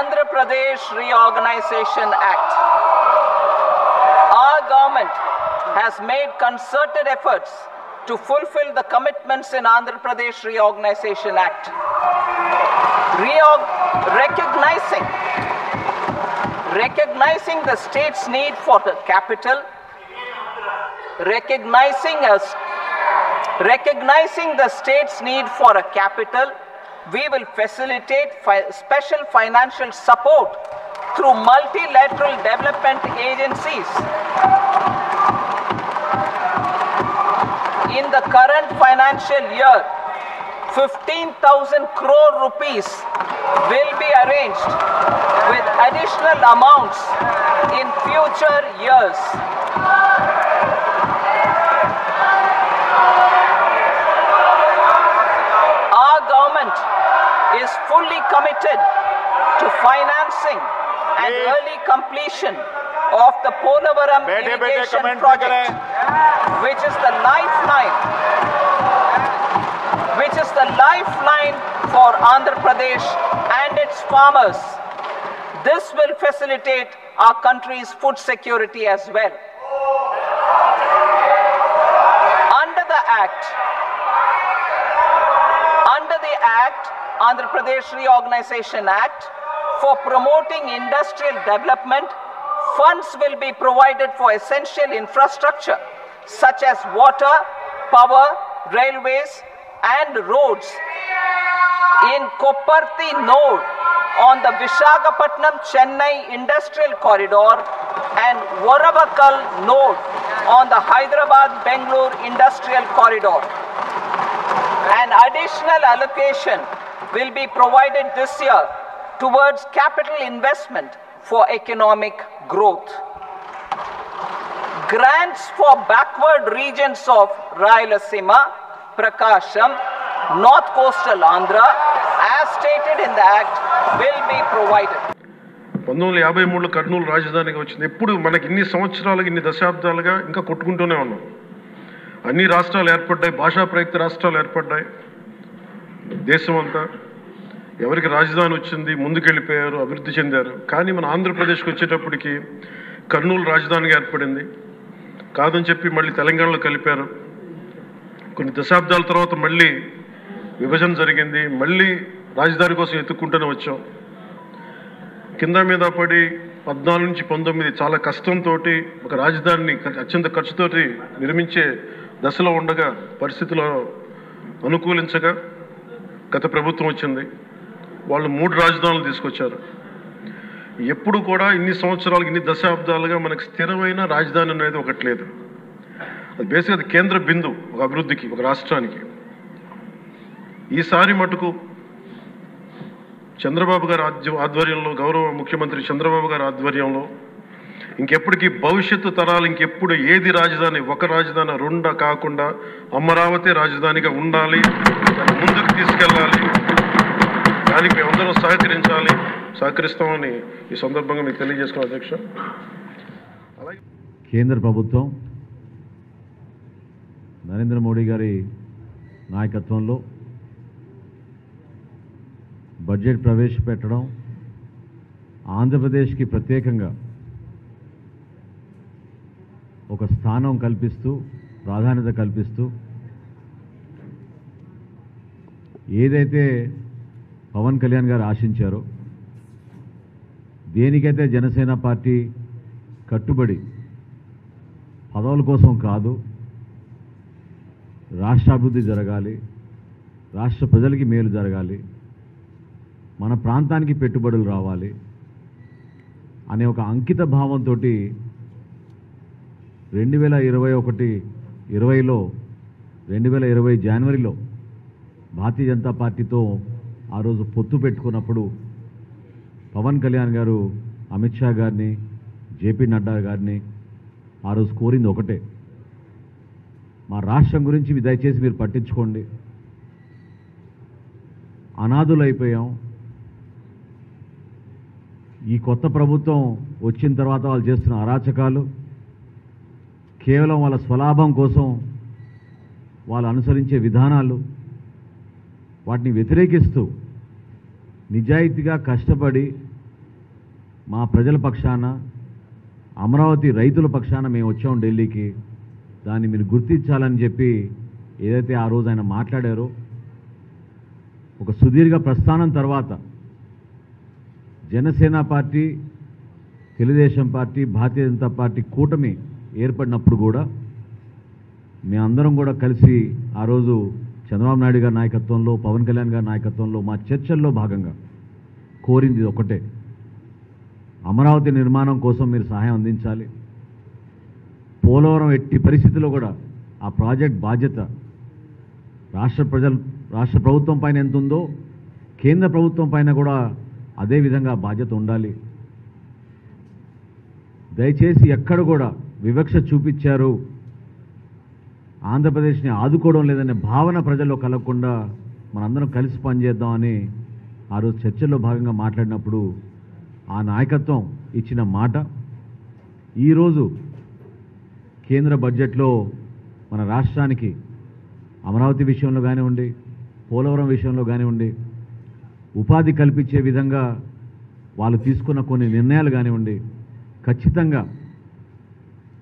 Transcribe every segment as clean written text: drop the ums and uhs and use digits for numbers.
Andhra Pradesh Reorganization Act. Our government has made concerted efforts to fulfill the commitments in Andhra Pradesh Reorganization Act. Recognizing the state's need for the capital, recognizing the state's need for a capital, we will facilitate special financial support through multilateral development agencies. In the current financial year, 15,000 crore rupees will be arranged with additional amounts in future years. Our government is fully committed to financing and early completion of the Polavaram irrigation project, which is the lifeline for Andhra Pradesh and its farmers. This will facilitate our country's food security as well. Under the Andhra Pradesh Reorganization Act, for promoting industrial development, funds will be provided for essential infrastructure such as water, power, railways and roads. In Kopparthi node on the Visakhapatnam-Chennai industrial corridor and Varavakal node on the Hyderabad-Bangalore industrial corridor. An additional allocation will be provided this year towards capital investment for economic growth. Grants for backward regions of Rayalaseema, Prakasham, North Coastal Andhra, as stated in the Act, will be provided. 1953లో Kurnool రాజధానిగా వచ్చింది. ఎప్పుడు మనకి ఇన్ని సంవత్సరాలుగా ఇన్ని దశాబ్దాలుగా ఇంకా కొట్టుకుంటూనే ఉన్నాం. అన్ని రాష్ట్రాలు ఏర్పడ్డాయి, భాషా ప్రయుక్త రాష్ట్రాలు ఏర్పడ్డాయి. దేశం అంతా ఎవరికి రాజధాని వచ్చింది, ముందుకెళ్ళిపోయారు, అభివృద్ధి చెందారు. కానీ మన ఆంధ్రప్రదేశ్కి వచ్చేటప్పటికి కర్నూలు రాజధానిగా ఏర్పడింది. కాదని చెప్పి మళ్ళీ తెలంగాణలో కలిపారు. కొన్ని దశాబ్దాల తర్వాత మళ్ళీ విభజన జరిగింది. మళ్ళీ రాజధాని కోసం ఎత్తుక్కుంటూనే వచ్చాం. కింద మీద పడి 14 నుంచి 19 చాలా కష్టంతో ఒక రాజధానిని అత్యంత ఖర్చుతోటి నిర్మించే దశలో ఉండగా పరిస్థితుల్లో అనుకూలించగా గత ప్రభుత్వం వచ్చింది. వాళ్ళు 3 రాజధానులు తీసుకొచ్చారు. ఎప్పుడు కూడా ఇన్ని సంవత్సరాలు ఇన్ని దశాబ్దాలుగా మనకు స్థిరమైన రాజధాని అనేది ఒకటి లేదు. అది బేసిక్గా అది కేంద్ర బిందు ఒక అభివృద్ధికి, ఒక రాష్ట్రానికి. ఈసారి మటుకు చంద్రబాబు గారి ఆధ్వర్యంలో, గౌరవ ముఖ్యమంత్రి చంద్రబాబు గారి ఆధ్వర్యంలో ఇంకెప్పటికీ భవిష్యత్తు తరాలు ఇంకెప్పుడు ఏది రాజధాని, ఒక రాజధాని 2 కాకుండా అమరావతి రాజధానిగా ఉండాలి, ముందుకు తీసుకెళ్ళాలి. దానికి మేమందరం సహకరిస్తామని ఈ సందర్భంగా మీకు తెలియజేసుకున్నాం అధ్యక్ష. అలాగే కేంద్ర ప్రభుత్వం నరేంద్ర మోడీ గారి నాయకత్వంలో బడ్జెట్ ప్రవేశపెట్టడం, ఆంధ్రప్రదేశ్కి ప్రత్యేకంగా ఒక స్థానం కల్పిస్తూ, ప్రాధాన్యత కల్పిస్తూ, ఏదైతే పవన్ కళ్యాణ్ గారు ఆశించారో, దేనికైతే జనసేన పార్టీ కట్టుబడి పదవుల కోసం కాదు, రాష్ట్ర అభివృద్ధి జరగాలి, రాష్ట్ర ప్రజలకి మేలు జరగాలి, మన ప్రాంతానికి పెట్టుబడులు రావాలి అనే ఒక అంకిత భావంతో 2020 జనవరిలో భారతీయ జనతా పార్టీతో ఆ రోజు పొత్తు పెట్టుకున్నప్పుడు పవన్ కళ్యాణ్ గారు అమిత్ షా గారిని, జేపీ నడ్డా గారిని ఆ రోజు కోరింది ఒకటే, మా రాష్ట్రం గురించి దయచేసి మీరు పట్టించుకోండి, అనాథులైపోయాం. ఈ కొత్త ప్రభుత్వం వచ్చిన తర్వాత వాళ్ళు చేస్తున్న అరాచకాలు, కేవలం వాళ్ళ స్వలాభం కోసం వాళ్ళు అనుసరించే విధానాలు, వాటిని వ్యతిరేకిస్తూ నిజాయితీగా కష్టపడి మా ప్రజల పక్షాన, అమరావతి రైతుల పక్షాన మేము వచ్చాం ఢిల్లీకి, దాన్ని మీరు గుర్తించాలని చెప్పి ఏదైతే ఆ రోజు ఆయన మాట్లాడారో, ఒక సుదీర్ఘ ప్రస్థానం తర్వాత Janasena party, Telugu Desam party, Bharatiya Janata party కూటమి ఏర్పడినప్పుడు కూడా మేమందరం కూడా కలిసి ఆ రోజు చంద్రబాబు నాయుడు గారి నాయకత్వంలో, పవన్ కళ్యాణ్ గారి నాయకత్వంలో మా చర్చల్లో భాగంగా కోరింది ఒకటే, అమరావతి నిర్మాణం కోసం మీరు సహాయం అందించాలి. పోలవరం ఎట్టి పరిస్థితుల్లో కూడా ఆ ప్రాజెక్ట్ బాధ్యత రాష్ట్ర ప్రభుత్వం పైన ఎంత ఉందో కేంద్ర ప్రభుత్వం పైన కూడా అదే విధంగా బాధ్యత ఉండాలి. దయచేసి ఎక్కడ కూడా వివక్ష చూపించారు, ఆంధ్రప్రదేశ్ని ఆదుకోవడం లేదనే భావన ప్రజల్లో కలగకుండా మనందరం కలిసి పనిచేద్దామని ఆ రోజు చర్చల్లో భాగంగా మాట్లాడినప్పుడు ఆ నాయకత్వం ఇచ్చిన మాట ఈరోజు కేంద్ర బడ్జెట్లో మన రాష్ట్రానికి అమరావతి విషయంలో కానివ్వండి, పోలవరం విషయంలో కానివ్వండి, ఉపాధి కల్పించే విధంగా వాళ్ళు తీసుకున్న కొన్ని నిర్ణయాలు కానివ్వండి, ఖచ్చితంగా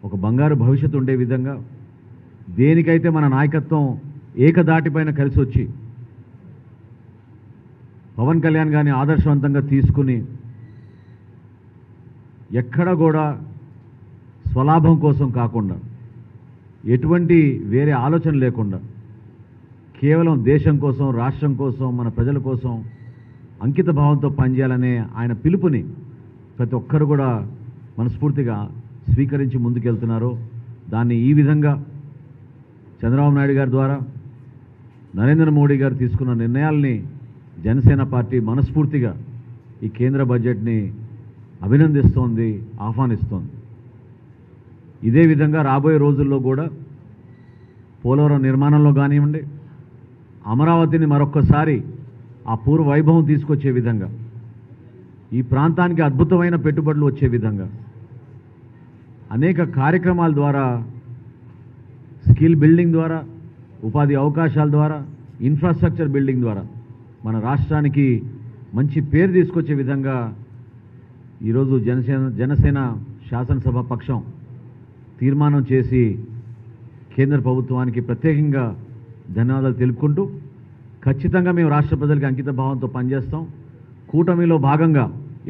ఒక బంగారు భవిష్యత్తు ఉండే విధంగా దేనికైతే మన నాయకత్వం ఏకదాటిపైన కలిసి వచ్చి పవన్ కళ్యాణ్ గారిని ఆదర్శవంతంగా తీసుకుని ఎక్కడ కూడా స్వలాభం కోసం కాకుండా, ఎటువంటి వేరే ఆలోచన లేకుండా కేవలం దేశం కోసం, రాష్ట్రం కోసం, మన ప్రజల కోసం అంకిత భావంతో పనిచేయాలనే ఆయన పిలుపుని ప్రతి ఒక్కరు కూడా మనస్ఫూర్తిగా స్వీకరించి ముందుకెళ్తున్నారో, దాన్ని ఈ విధంగా చంద్రబాబు నాయుడు గారి ద్వారా నరేంద్ర మోడీ గారు తీసుకున్న నిర్ణయాల్ని జనసేన పార్టీ మనస్ఫూర్తిగా ఈ కేంద్ర బడ్జెట్ని అభినందిస్తోంది, ఆహ్వానిస్తోంది. ఇదే విధంగా రాబోయే రోజుల్లో కూడా పోలవరం నిర్మాణంలో కానివ్వండి, అమరావతిని మరొక్కసారి ఆ పూర్వ వైభవం తీసుకొచ్చే విధంగా, ఈ ప్రాంతానికి అద్భుతమైన పెట్టుబడులు వచ్చే విధంగా అనేక కార్యక్రమాల ద్వారా, స్కిల్ బిల్డింగ్ ద్వారా, ఉపాధి అవకాశాల ద్వారా, ఇన్ఫ్రాస్ట్రక్చర్ బిల్డింగ్ ద్వారా మన రాష్ట్రానికి మంచి పేరు తీసుకొచ్చే విధంగా ఈరోజు జనసేన శాసనసభ పక్షం తీర్మానం చేసి కేంద్ర ప్రభుత్వానికి ప్రత్యేకంగా ధన్యవాదాలు తెలుపుకుంటూ, ఖచ్చితంగా మేము రాష్ట్ర ప్రజలకి అంకిత భావంతో పనిచేస్తాం. కూటమిలో భాగంగా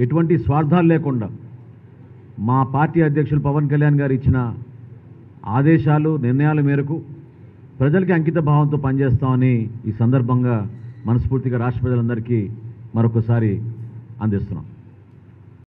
ఎటువంటి స్వార్థాలు లేకుండా మా పార్టీ అధ్యక్షులు పవన్ కళ్యాణ్ గారు ఇచ్చిన ఆదేశాలు, నిర్ణయాల మేరకు ప్రజలకి అంకిత భావంతో పనిచేస్తామని ఈ సందర్భంగా మనస్ఫూర్తిగా రాష్ట్ర ప్రజలందరికీ మరొకసారి అందిస్తున్నాం.